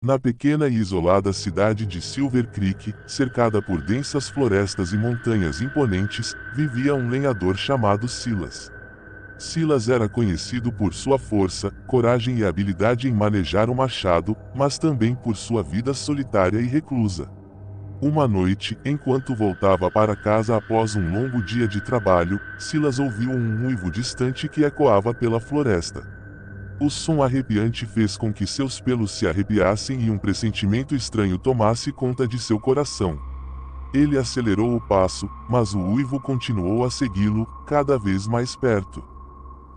Na pequena e isolada cidade de Silver Creek, cercada por densas florestas e montanhas imponentes, vivia um lenhador chamado Silas. Silas era conhecido por sua força, coragem e habilidade em manejar o machado, mas também por sua vida solitária e reclusa. Uma noite, enquanto voltava para casa após um longo dia de trabalho, Silas ouviu um uivo distante que ecoava pela floresta. O som arrepiante fez com que seus pelos se arrepiassem e um pressentimento estranho tomasse conta de seu coração. Ele acelerou o passo, mas o uivo continuou a segui-lo, cada vez mais perto.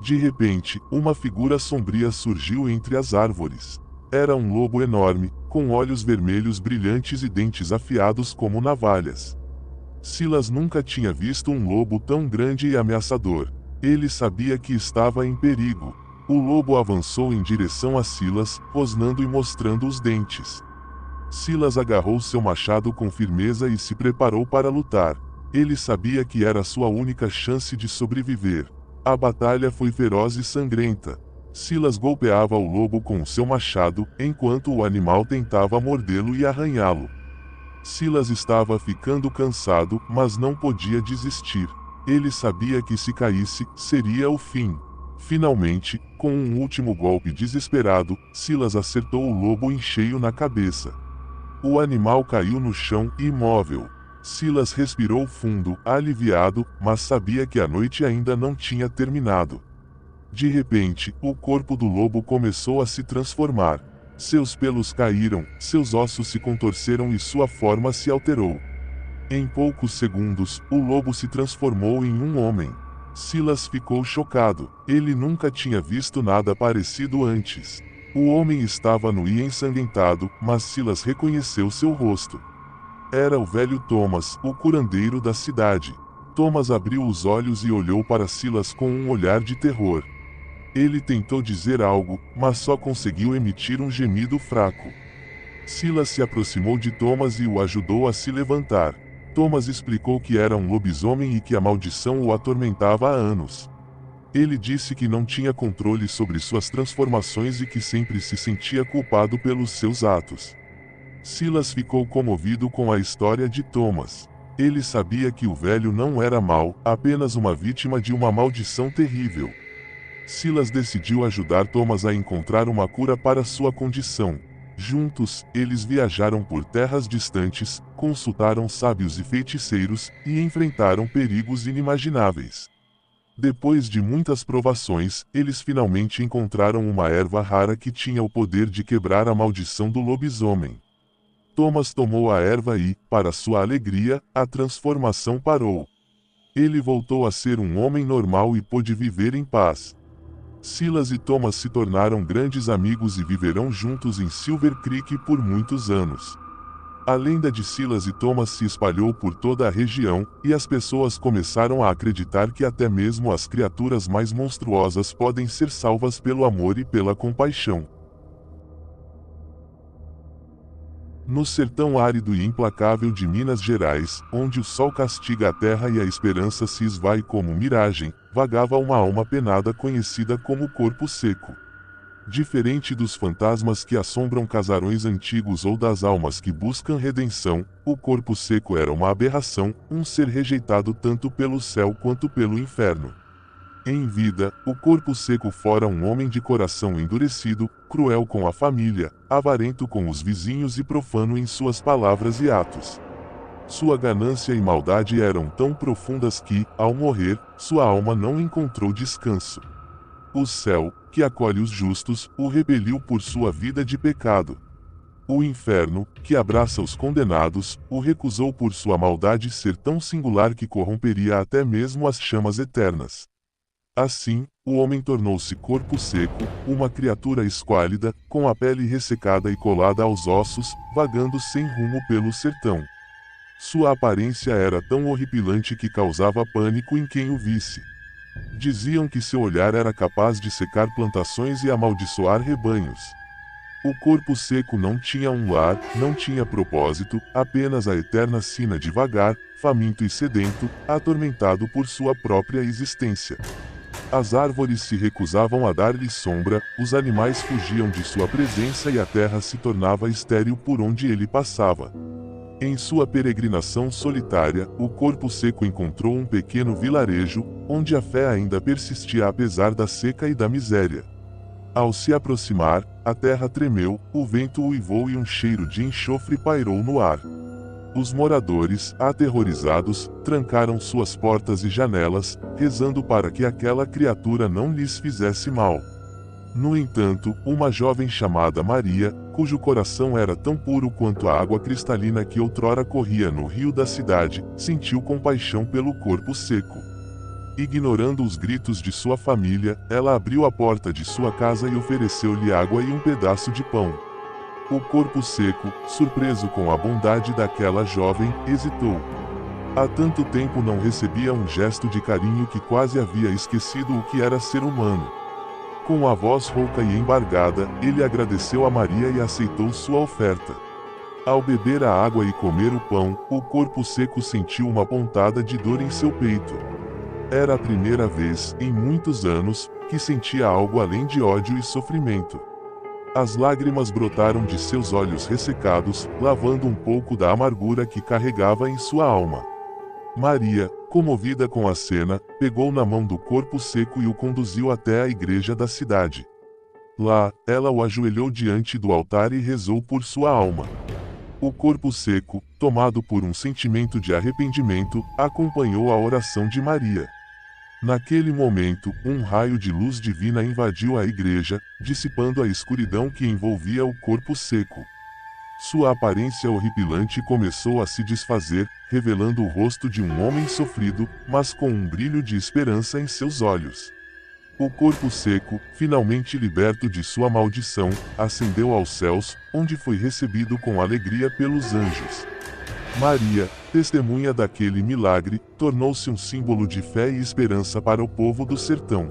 De repente, uma figura sombria surgiu entre as árvores. Era um lobo enorme, com olhos vermelhos brilhantes e dentes afiados como navalhas. Silas nunca tinha visto um lobo tão grande e ameaçador. Ele sabia que estava em perigo. O lobo avançou em direção a Silas, rosnando e mostrando os dentes. Silas agarrou seu machado com firmeza e se preparou para lutar. Ele sabia que era sua única chance de sobreviver. A batalha foi feroz e sangrenta. Silas golpeava o lobo com seu machado, enquanto o animal tentava mordê-lo e arranhá-lo. Silas estava ficando cansado, mas não podia desistir. Ele sabia que se caísse, seria o fim. Finalmente, com um último golpe desesperado, Silas acertou o lobo em cheio na cabeça. O animal caiu no chão, imóvel. Silas respirou fundo, aliviado, mas sabia que a noite ainda não tinha terminado. De repente, o corpo do lobo começou a se transformar. Seus pelos caíram, seus ossos se contorceram e sua forma se alterou. Em poucos segundos, o lobo se transformou em um homem. Silas ficou chocado. Ele nunca tinha visto nada parecido antes. O homem estava nu e ensanguentado, mas Silas reconheceu seu rosto. Era o velho Thomas, o curandeiro da cidade. Thomas abriu os olhos e olhou para Silas com um olhar de terror. Ele tentou dizer algo, mas só conseguiu emitir um gemido fraco. Silas se aproximou de Thomas e o ajudou a se levantar. Thomas explicou que era um lobisomem e que a maldição o atormentava há anos. Ele disse que não tinha controle sobre suas transformações e que sempre se sentia culpado pelos seus atos. Silas ficou comovido com a história de Thomas. Ele sabia que o velho não era mau, apenas uma vítima de uma maldição terrível. Silas decidiu ajudar Thomas a encontrar uma cura para sua condição. Juntos, eles viajaram por terras distantes, consultaram sábios e feiticeiros, e enfrentaram perigos inimagináveis. Depois de muitas provações, eles finalmente encontraram uma erva rara que tinha o poder de quebrar a maldição do lobisomem. Thomas tomou a erva e, para sua alegria, a transformação parou. Ele voltou a ser um homem normal e pôde viver em paz. Silas e Thomas se tornaram grandes amigos e viverão juntos em Silver Creek por muitos anos. A lenda de Silas e Thomas se espalhou por toda a região, e as pessoas começaram a acreditar que até mesmo as criaturas mais monstruosas podem ser salvas pelo amor e pela compaixão. No sertão árido e implacável de Minas Gerais, onde o sol castiga a terra e a esperança se esvai como miragem, vagava uma alma penada conhecida como Corpo Seco. Diferente dos fantasmas que assombram casarões antigos ou das almas que buscam redenção, o Corpo Seco era uma aberração, um ser rejeitado tanto pelo céu quanto pelo inferno. Em vida, o Corpo Seco fora um homem de coração endurecido, cruel com a família, avarento com os vizinhos e profano em suas palavras e atos. Sua ganância e maldade eram tão profundas que, ao morrer, sua alma não encontrou descanso. O céu, que acolhe os justos, o repeliu por sua vida de pecado. O inferno, que abraça os condenados, o recusou por sua maldade ser tão singular que corromperia até mesmo as chamas eternas. Assim, o homem tornou-se corpo seco, uma criatura esquálida, com a pele ressecada e colada aos ossos, vagando sem rumo pelo sertão. Sua aparência era tão horripilante que causava pânico em quem o visse. Diziam que seu olhar era capaz de secar plantações e amaldiçoar rebanhos. O corpo seco não tinha um lar, não tinha propósito, apenas a eterna sina de vagar, faminto e sedento, atormentado por sua própria existência. As árvores se recusavam a dar-lhe sombra, os animais fugiam de sua presença e a terra se tornava estéril por onde ele passava. Em sua peregrinação solitária, o corpo seco encontrou um pequeno vilarejo, onde a fé ainda persistia apesar da seca e da miséria. Ao se aproximar, a terra tremeu, o vento uivou e um cheiro de enxofre pairou no ar. Os moradores, aterrorizados, trancaram suas portas e janelas, rezando para que aquela criatura não lhes fizesse mal. No entanto, uma jovem chamada Maria, cujo coração era tão puro quanto a água cristalina que outrora corria no rio da cidade, sentiu compaixão pelo corpo seco. Ignorando os gritos de sua família, ela abriu a porta de sua casa e ofereceu-lhe água e um pedaço de pão. O corpo seco, surpreso com a bondade daquela jovem, hesitou. Há tanto tempo não recebia um gesto de carinho que quase havia esquecido o que era ser humano. Com a voz rouca e embargada, ele agradeceu a Maria e aceitou sua oferta. Ao beber a água e comer o pão, o corpo seco sentiu uma pontada de dor em seu peito. Era a primeira vez, em muitos anos, que sentia algo além de ódio e sofrimento. As lágrimas brotaram de seus olhos ressecados, lavando um pouco da amargura que carregava em sua alma. Maria, comovida com a cena, pegou na mão do corpo seco e o conduziu até a igreja da cidade. Lá, ela o ajoelhou diante do altar e rezou por sua alma. O corpo seco, tomado por um sentimento de arrependimento, acompanhou a oração de Maria. Naquele momento, um raio de luz divina invadiu a igreja, dissipando a escuridão que envolvia o corpo seco. Sua aparência horripilante começou a se desfazer, revelando o rosto de um homem sofrido, mas com um brilho de esperança em seus olhos. O corpo seco, finalmente liberto de sua maldição, ascendeu aos céus, onde foi recebido com alegria pelos anjos. Maria, testemunha daquele milagre, tornou-se um símbolo de fé e esperança para o povo do sertão.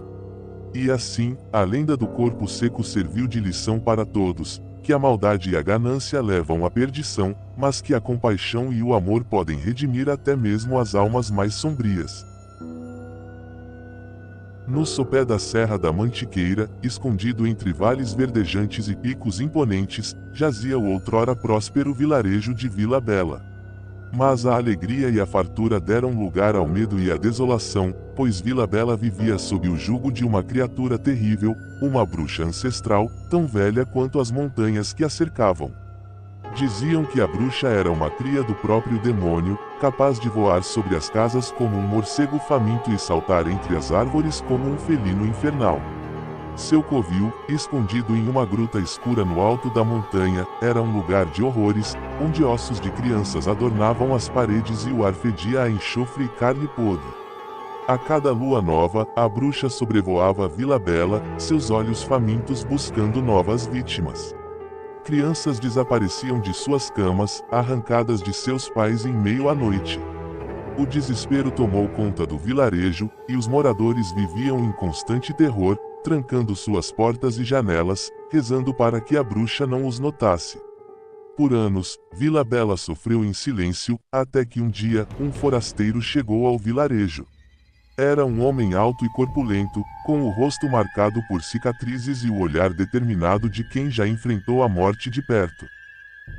E assim, a lenda do corpo seco serviu de lição para todos, que a maldade e a ganância levam à perdição, mas que a compaixão e o amor podem redimir até mesmo as almas mais sombrias. No sopé da Serra da Mantiqueira, escondido entre vales verdejantes e picos imponentes, jazia o outrora próspero vilarejo de Vila Bela. Mas a alegria e a fartura deram lugar ao medo e à desolação, pois Vila Bela vivia sob o jugo de uma criatura terrível, uma bruxa ancestral, tão velha quanto as montanhas que a cercavam. Diziam que a bruxa era uma cria do próprio demônio, capaz de voar sobre as casas como um morcego faminto e saltar entre as árvores como um felino infernal. Seu covil, escondido em uma gruta escura no alto da montanha, era um lugar de horrores, onde ossos de crianças adornavam as paredes e o ar fedia a enxofre e carne podre. A cada lua nova, a bruxa sobrevoava Vila Bela, seus olhos famintos buscando novas vítimas. Crianças desapareciam de suas camas, arrancadas de seus pais em meio à noite. O desespero tomou conta do vilarejo, e os moradores viviam em constante terror, trancando suas portas e janelas, rezando para que a bruxa não os notasse. Por anos, Vila Bela sofreu em silêncio, até que um dia, um forasteiro chegou ao vilarejo. Era um homem alto e corpulento, com o rosto marcado por cicatrizes e o olhar determinado de quem já enfrentou a morte de perto.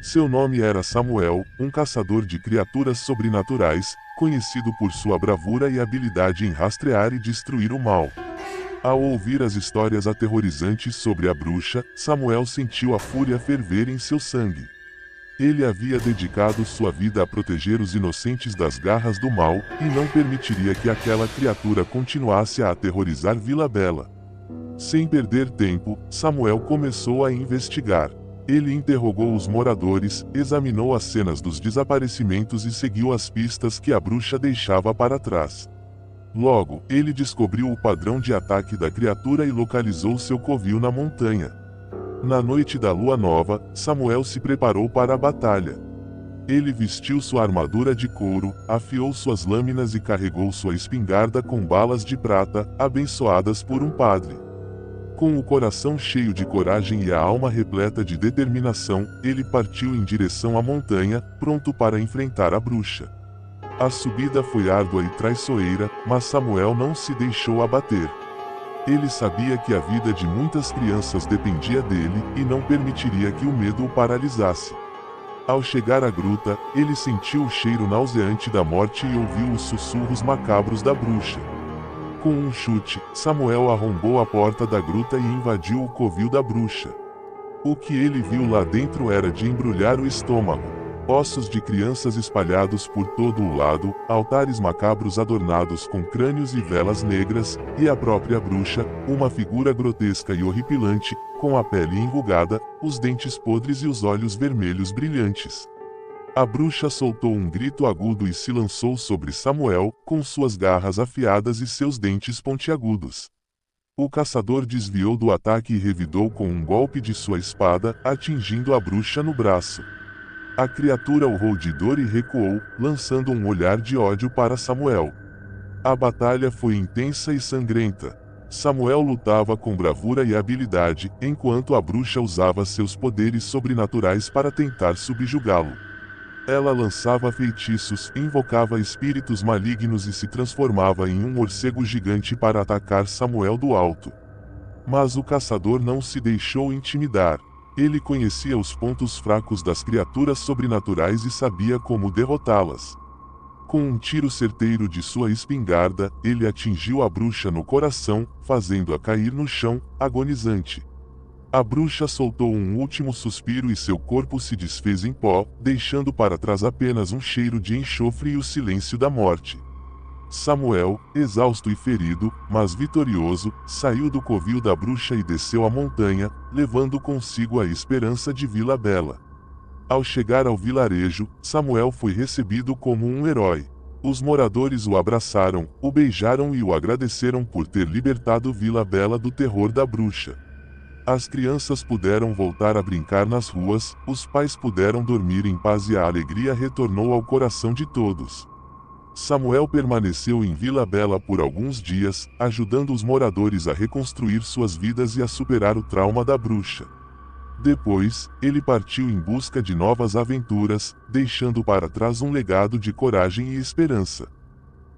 Seu nome era Samuel, um caçador de criaturas sobrenaturais, conhecido por sua bravura e habilidade em rastrear e destruir o mal. Ao ouvir as histórias aterrorizantes sobre a bruxa, Samuel sentiu a fúria ferver em seu sangue. Ele havia dedicado sua vida a proteger os inocentes das garras do mal, e não permitiria que aquela criatura continuasse a aterrorizar Vila Bela. Sem perder tempo, Samuel começou a investigar. Ele interrogou os moradores, examinou as cenas dos desaparecimentos e seguiu as pistas que a bruxa deixava para trás. Logo, ele descobriu o padrão de ataque da criatura e localizou seu covil na montanha. Na noite da lua nova, Samuel se preparou para a batalha. Ele vestiu sua armadura de couro, afiou suas lâminas e carregou sua espingarda com balas de prata, abençoadas por um padre. Com o coração cheio de coragem e a alma repleta de determinação, ele partiu em direção à montanha, pronto para enfrentar a bruxa. A subida foi árdua e traiçoeira, mas Samuel não se deixou abater. Ele sabia que a vida de muitas crianças dependia dele, e não permitiria que o medo o paralisasse. Ao chegar à gruta, ele sentiu o cheiro nauseante da morte e ouviu os sussurros macabros da bruxa. Com um chute, Samuel arrombou a porta da gruta e invadiu o covil da bruxa. O que ele viu lá dentro era de embrulhar o estômago. Ossos de crianças espalhados por todo o lado, altares macabros adornados com crânios e velas negras, e a própria bruxa, uma figura grotesca e horripilante, com a pele enrugada, os dentes podres e os olhos vermelhos brilhantes. A bruxa soltou um grito agudo e se lançou sobre Samuel, com suas garras afiadas e seus dentes pontiagudos. O caçador desviou do ataque e revidou com um golpe de sua espada, atingindo a bruxa no braço. A criatura urrou de dor e recuou, lançando um olhar de ódio para Samuel. A batalha foi intensa e sangrenta. Samuel lutava com bravura e habilidade, enquanto a bruxa usava seus poderes sobrenaturais para tentar subjugá-lo. Ela lançava feitiços, invocava espíritos malignos e se transformava em um morcego gigante para atacar Samuel do alto. Mas o caçador não se deixou intimidar. Ele conhecia os pontos fracos das criaturas sobrenaturais e sabia como derrotá-las. Com um tiro certeiro de sua espingarda, ele atingiu a bruxa no coração, fazendo-a cair no chão, agonizante. A bruxa soltou um último suspiro e seu corpo se desfez em pó, deixando para trás apenas um cheiro de enxofre e o silêncio da morte. Samuel, exausto e ferido, mas vitorioso, saiu do covil da bruxa e desceu a montanha, levando consigo a esperança de Vila Bela. Ao chegar ao vilarejo, Samuel foi recebido como um herói. Os moradores o abraçaram, o beijaram e o agradeceram por ter libertado Vila Bela do terror da bruxa. As crianças puderam voltar a brincar nas ruas, os pais puderam dormir em paz e a alegria retornou ao coração de todos. Samuel permaneceu em Vila Bela por alguns dias, ajudando os moradores a reconstruir suas vidas e a superar o trauma da bruxa. Depois, ele partiu em busca de novas aventuras, deixando para trás um legado de coragem e esperança.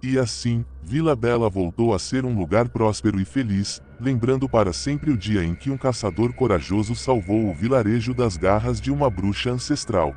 E assim, Vila Bela voltou a ser um lugar próspero e feliz, lembrando para sempre o dia em que um caçador corajoso salvou o vilarejo das garras de uma bruxa ancestral.